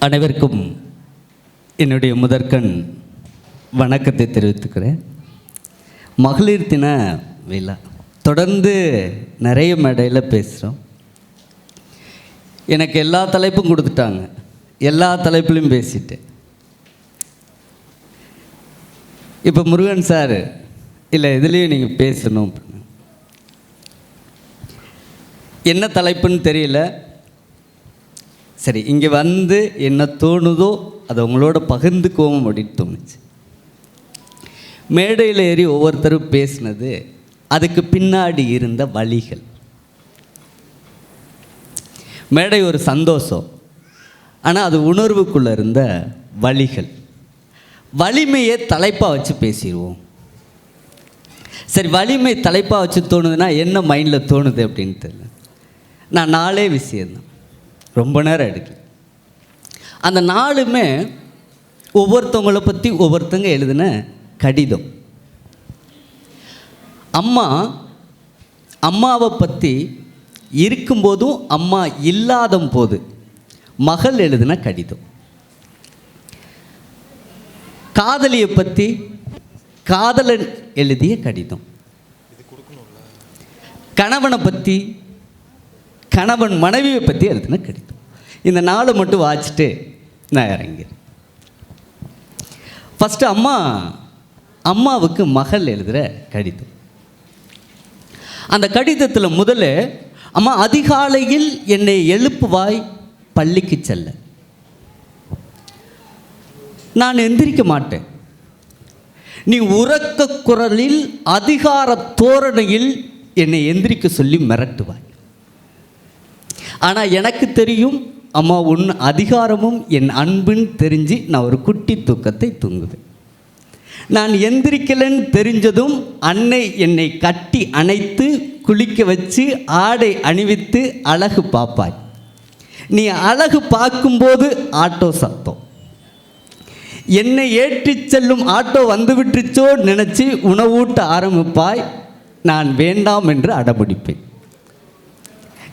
அனைவருக்கும் என்னுடைய முதற்கண் வணக்கத்தை தெரிவித்துக்கிறேன். மகளிர் தின விழா தொடர்ந்து நிறைய மேடையில் பேசுகிறோம். எனக்கு எல்லா தலைப்பும் கொடுத்துட்டாங்க, எல்லா தலைப்புலையும் பேசிட்டேன். இப்போ முருகன் சார் இல்லை இதுலேயும் நீங்கள் பேசணும், என்ன தலைப்புன்னு தெரியல. சரி, இங்கே வந்து என்ன தோணுதோ அதை உங்களோட பகிர்ந்துக்குவோம் அப்படின்னு தோணுச்சு. மேடையில் ஏறி ஒவ்வொருத்தரும் பேசினது அதுக்கு பின்னாடி இருந்த வழிகள். மேடை ஒரு சந்தோஷம், ஆனால் அது உணர்வுக்குள்ளே இருந்த வழிகள். வலிமையை தலைப்பாக வச்சு பேசிடுவோம். சரி, வலிமை தலைப்பாக வச்சு தோணுதுன்னா என்ன மைண்டில் தோணுது அப்படின்னு தெரியல. நான் 4 விஷயந்தான், ரொம்ப நேரம் எடுக்கல. அந்த 4மே ஒவ்வொருத்தவங்களை பற்றி ஒவ்வொருத்தங்க எழுதின கடிதம். அம்மாவை பற்றி இருக்கும்போதும் அம்மா இல்லாத போது மகள் எழுதின கடிதம். காதலியை பற்றி காதலன் எழுதிய கடிதம். கணவனை பற்றி கணவன் மனைவியை பற்றி எழுதின கடிதம். இந்த 4 மட்டும் வாசிச்சுட்டு நான் இறங்கிறேன். ஃபஸ்ட்டு அம்மாவுக்கு மகள் எழுதுகிற கடிதம். அந்த கடிதத்தில் முதல்ல, அம்மா அதிகாலையில் என்னை எழுப்புவாய் பள்ளிக்கு செல்ல. நான் எந்திரிக்க மாட்டேன். நீ உரக்க குரலில் அதிகார தோரணையில் என்னை எந்திரிக்க சொல்லி மிரட்டுவாய். ஆனால் எனக்கு தெரியும், அம்மா உன் அதிகாரமும் என் அன்புன்னு தெரிஞ்சு நான் ஒரு குட்டி தூக்கத்தை தூங்குவேன். நான் எந்திரிக்கலன்னு தெரிஞ்சதும் அன்னை என்னை கட்டி அணைத்து குளிக்க வச்சு ஆடை அணிவித்து அழகு பார்ப்பாய். நீ அழகு பார்க்கும்போது ஆட்டோ சத்தம். என்னை ஏற்றிச் செல்லும் ஆட்டோ வந்து விட்டுச்சோ நினச்சி உணவூட்ட ஆரம்பிப்பாய். நான் வேண்டாம் என்று அடம்பிடிப்பேன்.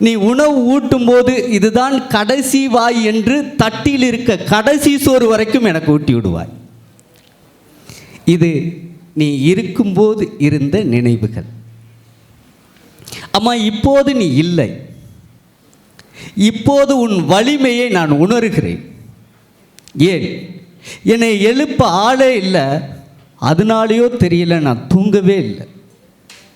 நீ உணவு ஊட்டும்போது இதுதான் கடைசி வாய் என்று தட்டில் இருக்க கடைசி சோறு வரைக்கும் எனக்கு ஊட்டி விடுவாய். இது நீ இருக்கும்போது இருந்த நினைவுகள். அம்மா, இப்போது நீ இல்லை. இப்போது உன் வலிமையை நான் உணர்கிறேன். ஏன், என்னை எழுப்ப ஆளே இல்லை, அதனாலேயோ தெரியல நான் தூங்கவே இல்லை.